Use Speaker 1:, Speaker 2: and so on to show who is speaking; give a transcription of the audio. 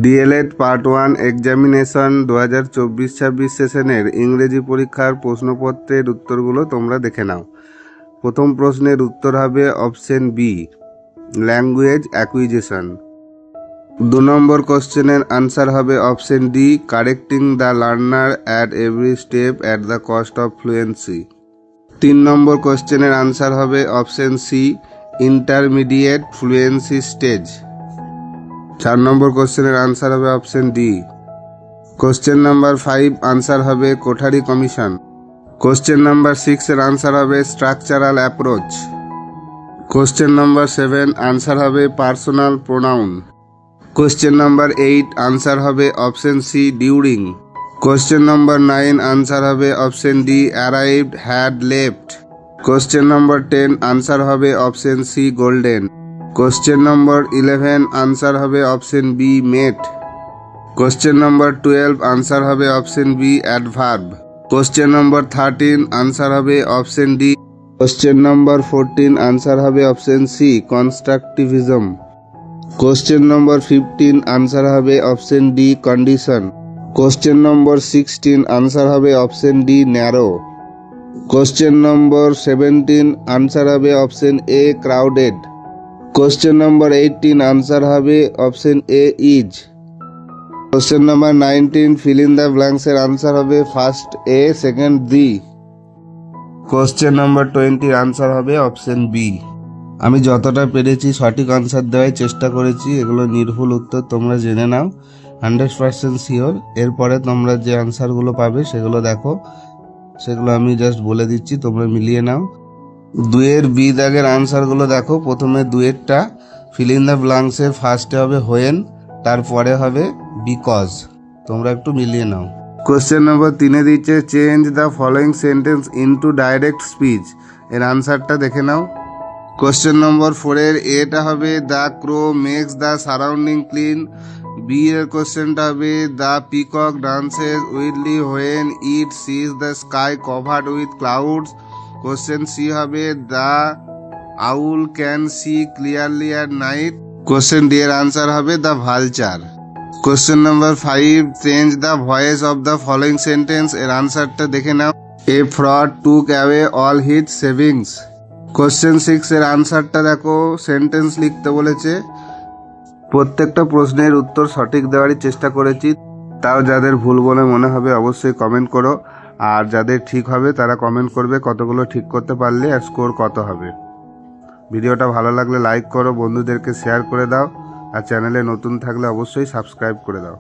Speaker 1: D.El.Ed part 1 examination 2024-26 সেশনের ইংরেজি পরীক্ষার প্রশ্নপত্রের উত্তরগুলো তোমরা দেখে নাও। প্রথম প্রশ্নের উত্তর হবে অপশন বি, ল্যাঙ্গুয়েজ অ্যাকুইজিশন। 2 নম্বর কোশ্চেনের আনসার হবে option D, correcting the learner at every step at the cost of fluency. 3 নম্বর কোশ্চেনের আনসার হবে option C, intermediate fluency stage. 4 নম্বর কোশ্চেনের আনসার হবে option D. Question number 5 answer হবে কোঠারি কমিশন। কোশ্চেন নাম্বার 6 এর আনসার হবে structural approach. Question number 7 answer হবে personal pronoun. Question number 8 answer হবে option C, during. Question number 9 answer হবে option D, arrived, had, left. Question number 10 answer হবে option C, golden. Question number 11 answer হবে option B, met. Question number 12 answer হবে option B, adverb. Question number 13 answer হবে option D. Question number 14 answer হবে option C, constructivism. Question number 15 answer হবে option D, condition. Question number 16 answer হবে option D, narrow. Question নম্বর 17 answer হবে option A, crowded. Question number 18 answer হবে option A, is. Question number 19 fill in the blanks এর answer হবে first A, second D. Question number 20 answer হবে option B. আমি যতটা পেরেছি সঠিক আনসার দেওয়ার চেষ্টা করেছি। এগুলো নির্ভুল উত্তর, তোমরা জেনে নাও। 100% শিওর। এরপরে তোমরা যে আনসারগুলো পাবে সেগুলো দেখো, সেগুলো আমি জাস্ট বলে দিচ্ছি, তোমরা মিলিয়ে নাও। 2-এর বি দাগের আনসারগুলো দেখো। প্রথমে 2-এরটা ফিল ইন দ্য ব্ল্যাঙ্কসের ফার্স্টে হবে হোয়েন, তারপরে হবে বিকজ। তোমরা একটু মিলিয়ে নাও। কোশ্চেন নম্বর 3-এ দিচ্ছে change the following sentence into direct speech. এর আনসারটা দেখে নাও। কোশ্চেন নম্বর 4-এর এটা হবে the crow makes the surrounding clean. B এর কোশ্চেনটা হবে the peacock dances wildly when it sees the sky covered with clouds. Question C হবে the owl can see clearly at night. Question D এর answer হবে the vulture. Question number 5 change the voice of the following sentence. এর আনসারটা দেখে নাও। A fraud took away all his savings. Question 6 এর আনসারটা দেখো, সেন্টেন্স লিখতে বলেছে। প্রত্যেকটা প্রশ্নের উত্তর সঠিক দেওয়ারই চেষ্টা করেছি। তাও যাদের ভুল বলে মনে হবে অবশ্যই কমেন্ট করো, আর যাদের ঠিক হবে তারা কমেন্ট করবে কতগুলো ঠিক করতে পারলে আর স্কোর কত হবে। ভিডিওটা ভালো লাগলে লাইক করো, বন্ধুদেরকে শেয়ার করে দাও, আর চ্যানেলে নতুন থাকলে অবশ্যই সাবস্ক্রাইব করে দাও।